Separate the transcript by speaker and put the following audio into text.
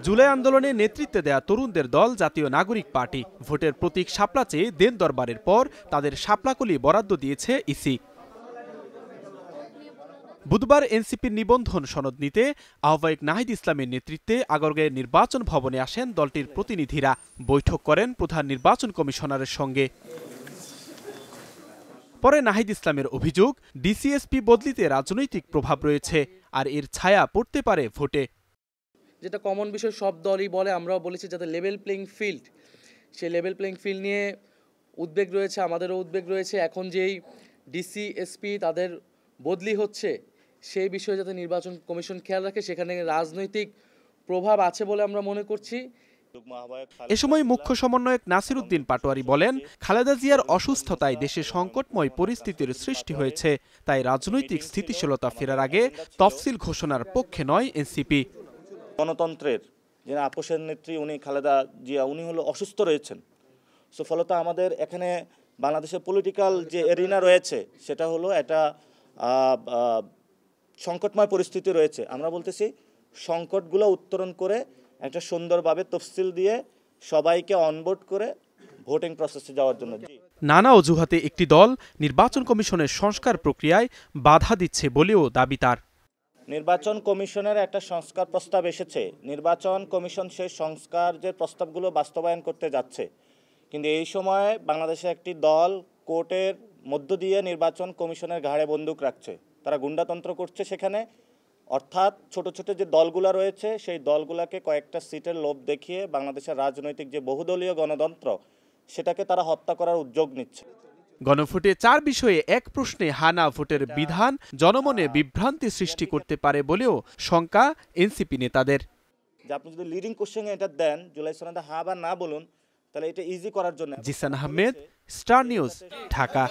Speaker 1: জুলাই আন্দোলনে নেতৃত্বে দেয়া তরুণদের দল জাতীয় নাগরিক পার্টি ভোটের প্রতীক শাপলা চেয়ে দেন দরবারের পর তাদের শাপলাকলি বরাদ্দ দিয়েছে ইসি। বুধবার এনসিপির নিবন্ধন সনদ নিতে আহ্বায়ক নাহিদ ইসলামের নেতৃত্বে আগারগাঁওয়ের নির্বাচন ভবনে আসেন দলটির প্রতিনিধিরা। বৈঠক করেন প্রধান নির্বাচন কমিশনারের সঙ্গে। পরে নাহিদ ইসলামের অভিযোগ, ডিসিএসপি বদলিতে রাজনৈতিক প্রভাব রয়েছে আর এর ছায়া পড়তে পারে ভোটে।
Speaker 2: যেটা কমন বিষয় সব দলই বলে, আমরাও বলেছি যাতে লেভেল প্লেইং ফিল্ড, সেই লেভেল প্লেইং ফিল্ড নিয়ে উদ্বেগ রয়েছে, আমাদেরও উদ্বেগ রয়েছে। এখন যেই ডিসিএসপি তাদের বদলি হচ্ছে সেই বিষয়ে যাতে নির্বাচন কমিশন খেয়াল রাখে, সেখানে রাজনৈতিক প্রভাব আছে বলে আমরা মনে করছি।
Speaker 1: এ সময় মুখ্য সমন্বয়ক নাসির উদ্দিন পাটোয়ারি বলেন, খালেদা জিয়ার অসুস্থতায় দেশে সংকটময় পরিস্থিতির সৃষ্টি হয়েছে, তাই রাজনৈতিক স্থিতিশীলতা ফেরার আগে তফসিল ঘোষণার পক্ষে নয় এনসিপি।
Speaker 3: গণতন্ত্রের যে আপোষের নেত্রী উনি খালেদা জিয়া, উনি হলো অসুস্থ রয়েছেন। সো ফলত আমাদের এখানে বাংলাদেশের পলিটিক্যাল যে এরিনা রয়েছে সেটা হলো একটা সংকটময় পরিস্থিতি রয়েছে। আমরা বলতেছি সংকটগুলো উত্তরণ করে একটা সুন্দরভাবে তফসিল দিয়ে সবাইকে অনবোর্ড করে ভোটিং প্রসেসে যাওয়ার জন্য।
Speaker 1: নানা অজুহাতে একটি দল নির্বাচন কমিশনের সংস্কার প্রক্রিয়ায় বাধা দিচ্ছে বলেও দাবি তার।
Speaker 3: নির্বাচন কমিশনের একটা সংস্কার প্রস্তাব এসেছে, নির্বাচন কমিশন সেই সংস্কার যে প্রস্তাবগুলো বাস্তবায়ন করতে যাচ্ছে, কিন্তু এই সময়ে বাংলাদেশে একটি দল কোর্টের মধ্য দিয়ে নির্বাচন কমিশনের ঘাড়ে বন্দুক রাখছে। তারা গুন্ডাতন্ত্র করছে সেখানে, অর্থাৎ ছোট ছোট যে দলগুলো রয়েছে সেই দলগুলোকে কয়েকটা সিটের লোভ দেখিয়ে বাংলাদেশের রাজনৈতিক যে বহুদলীয় গণতন্ত্র সেটাকে তারা হত্যা করার উদ্যোগ নিচ্ছে।
Speaker 1: গণভোটে 4 বিষয়ে এক প্রশ্নে হানা ভোটের বিধান জনমনে বিভ্রান্তি সৃষ্টি করতে পারে বলেও শঙ্কা এনসিপি নেতাদের।
Speaker 3: যে আপনি যদি লিডিং কোশ্চেনে এটা দেন, জুলাই সনদে হ্যাঁ বা না বলুন, তাহলে এটা ইজি করার জন্য।
Speaker 1: Zisan Ahmed, star news, Dhaka.